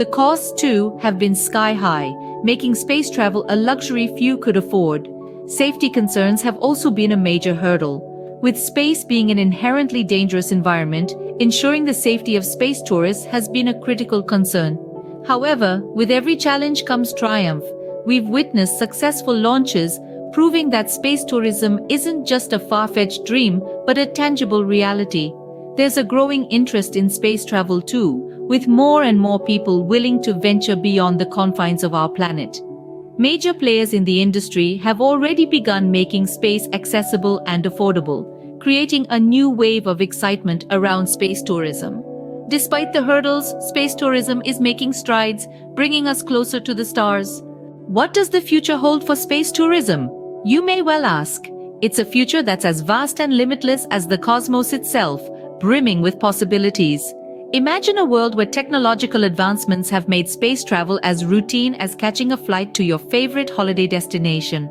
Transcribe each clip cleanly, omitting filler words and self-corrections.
The costs, too, have been sky high, making space travel a luxury few could afford. Safety concerns have also been a major hurdle. With space being an inherently dangerous environment, ensuring the safety of space tourists has been a critical concern. However, with every challenge comes triumph. We've witnessed successful launches, proving that space tourism isn't just a far-fetched dream, but a tangible reality. There's a growing interest in space travel too, with more and more people willing to venture beyond the confines of our planet. Major players in the industry have already begun making space accessible and affordable, creating a new wave of excitement around space tourism. Despite the hurdles, space tourism is making strides, bringing us closer to the stars. What does the future hold for space tourism? You may well ask. It's a future that's as vast and limitless as the cosmos itself, brimming with possibilities. Imagine a world where technological advancements have made space travel as routine as catching a flight to your favorite holiday destination.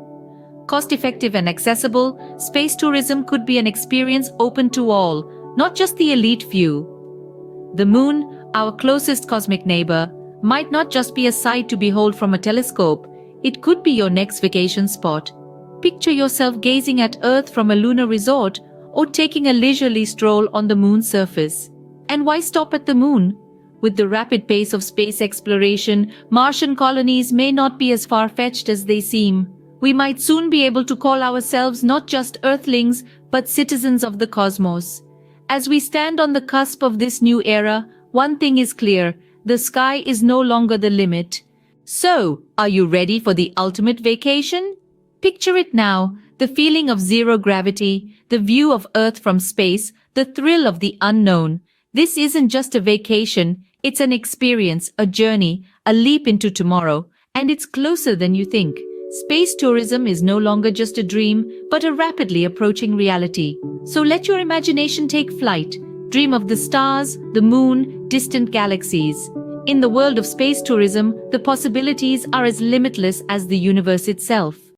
Cost-effective and accessible, space tourism could be an experience open to all, not just the elite few. The moon, our closest cosmic neighbor, might not just be a sight to behold from a telescope. It could be your next vacation spot. Picture yourself gazing at Earth from a lunar resort or taking a leisurely stroll on the moon's surface. And why stop at the moon? With the rapid pace of space exploration, Martian colonies may not be as far-fetched as they seem. We might soon be able to call ourselves not just Earthlings, but citizens of the cosmos. As we stand on the cusp of this new era, one thing is clear: the sky is no longer the limit. So, are you ready for the ultimate vacation? Picture it now, the feeling of zero gravity, the view of Earth from space, the thrill of the unknown. This isn't just a vacation, it's an experience, a journey, a leap into tomorrow, and it's closer than you think. Space tourism is no longer just a dream, but a rapidly approaching reality. So let your imagination take flight. Dream of the stars, the moon, distant galaxies. In the world of space tourism, the possibilities are as limitless as the universe itself.